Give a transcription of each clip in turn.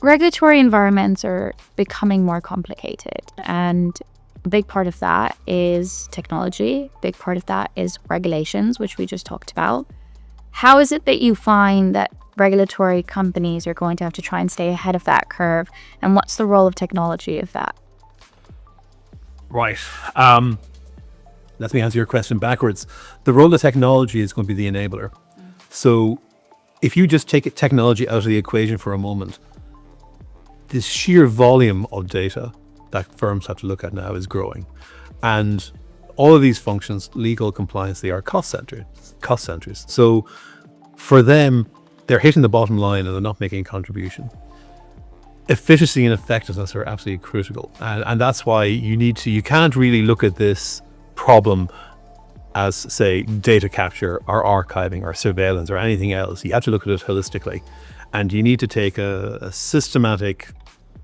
Regulatory environments are becoming more complicated, and a big part of that is technology. A big part of that is regulations, which we just talked about. How is it that you find that regulatory companies are going to have to try and stay ahead of that curve, and what's the role of technology of that? Right. Let me answer your question backwards. The role of technology is going to be the enabler. So if you just take technology out of the equation for a moment, the sheer volume of data that firms have to look at now is growing. And all of these functions, legal, compliance, they are cost centers. So for them, they're hitting the bottom line and they're not making a contribution. Efficiency and effectiveness are absolutely critical. And that's why you can't really look at this problem as, say, data capture or archiving or surveillance or anything else. You have to look at it holistically. And you need to take a systematic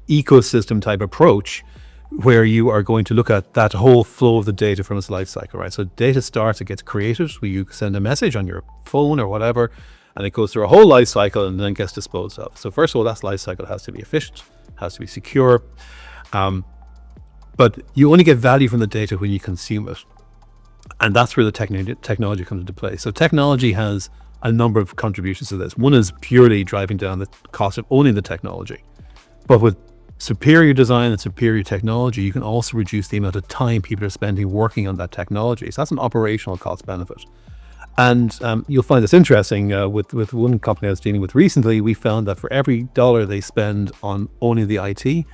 ecosystem type approach where you are going to look at that whole flow of the data from its life cycle, right? So data starts, it gets created, where you send a message on your phone or whatever, and it goes through a whole life cycle and then gets disposed of. So first of all, that life cycle has to be efficient, has to be secure. But you only get value from the data when you consume it. And that's where the technology comes into play. So technology has a number of contributions to this. One is purely driving down the cost of owning the technology. But with superior design and superior technology, you can also reduce the amount of time people are spending working on that technology. So that's an operational cost benefit. And you'll find this interesting. With one company I was dealing with recently, we found that for every dollar they spend on owning the IT,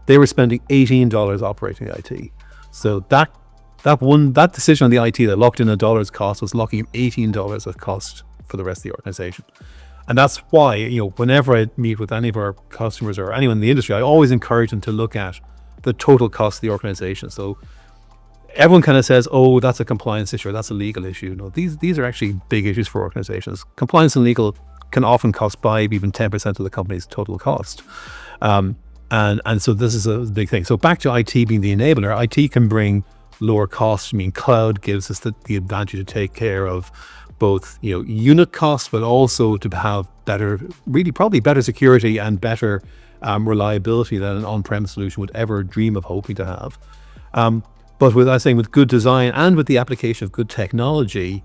they were spending $18 operating the IT. So that decision on the IT that locked in a dollar's cost was locking in $18 of cost for the rest of the organization. And that's why, whenever I meet with any of our customers or anyone in the industry, I always encourage them to look at the total cost of the organization. So everyone kind of says, oh, that's a compliance issue or that's a legal issue. No, these are actually big issues for organizations. Compliance and legal can often cost 5, even 10% of the company's total cost. And so this is a big thing. So back to IT being the enabler, IT can bring lower costs. I mean, cloud gives us the advantage to take care of both, unit costs, but also to have probably better security and better reliability than an on-prem solution would ever dream of hoping to have. But with good design and with the application of good technology,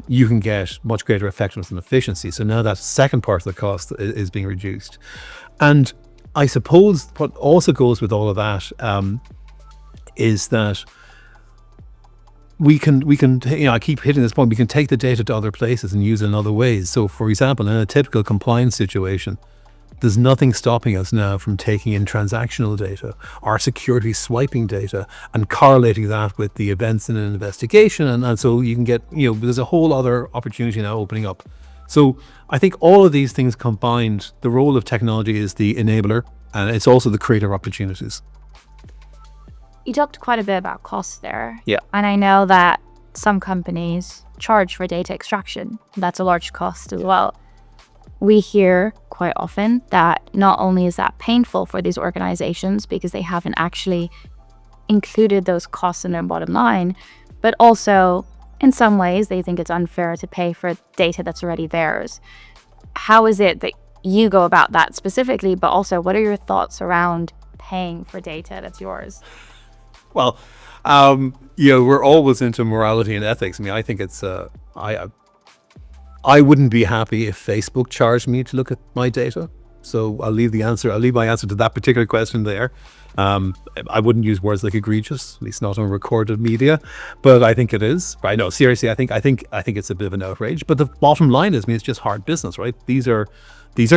you can get much greater effectiveness and efficiency. So now that second part of the cost is being reduced. And I suppose what also goes with all of that is that we can, I keep hitting this point, we can take the data to other places and use it in other ways. So for example, in a typical compliance situation, there's nothing stopping us now from taking in transactional data or security swiping data and correlating that with the events in an investigation. And so you can get, there's a whole other opportunity now opening up. So I think all of these things combined, the role of technology is the enabler, and it's also the creator opportunities. You talked quite a bit about costs there. Yeah. And I know that some companies charge for data extraction. That's a large cost as well. We hear quite often that not only is that painful for these organizations because they haven't actually included those costs in their bottom line, but also in some ways they think it's unfair to pay for data that's already theirs. How is it that you go about that specifically, but also what are your thoughts around paying for data that's yours? Well, we're always into morality and ethics. I mean, I think it's, I wouldn't be happy if Facebook charged me to look at my data. So I'll leave my answer to that particular question there. I wouldn't use words like egregious, at least not on recorded media, but I think it is. Right? No, seriously, I think it's a bit of an outrage. But the bottom line is, it's just hard business, right? These are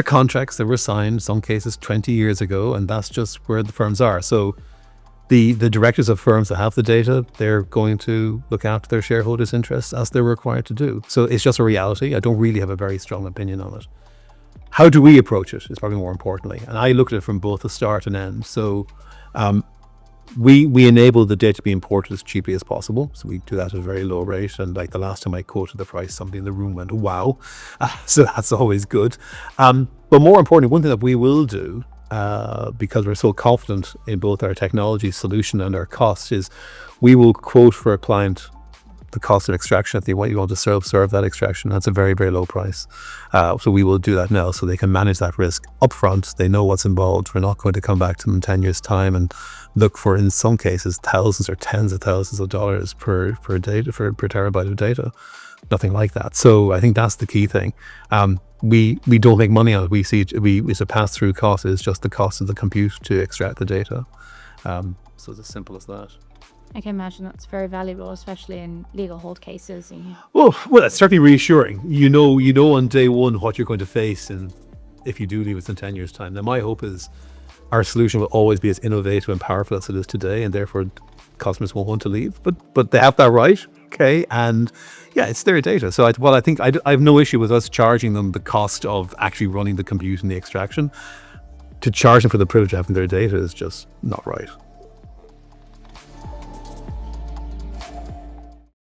contracts that were signed, in some cases 20 years ago, and that's just where the firms are. So the directors of firms that have the data, they're going to look after their shareholders' interests as they're required to do. So it's just a reality. I don't really have a very strong opinion on it. How do we approach it is probably more importantly. And I look at it from both the start and end. So we enable the data to be imported as cheaply as possible. So we do that at a very low rate. And like the last time I quoted the price, somebody in the room went, wow. So that's always good. But more importantly, one thing that we will do, because we're so confident in both our technology solution and our cost, is we will quote for a client the cost of extraction if you want to serve that extraction. That's a very, very low price. So we will do that now so they can manage that risk upfront. They know what's involved. We're not going to come back to them in 10 years' time and look for, in some cases, thousands or tens of thousands of dollars per terabyte of data. Nothing like that. So I think that's the key thing. We don't make money on it. We see it's a pass-through cost. It's just the cost of the compute to extract the data. So it's as simple as that. I can imagine that's very valuable, especially in legal hold cases. Well, that's certainly reassuring. You know on day one what you're going to face, and if you do leave us in 10 years' time. Now, my hope is our solution will always be as innovative and powerful as it is today, and therefore customers won't want to leave. But they have that right, okay? And yeah, it's their data. So I think I have no issue with us charging them the cost of actually running the compute and the extraction. To charge them for the privilege of having their data is just not right.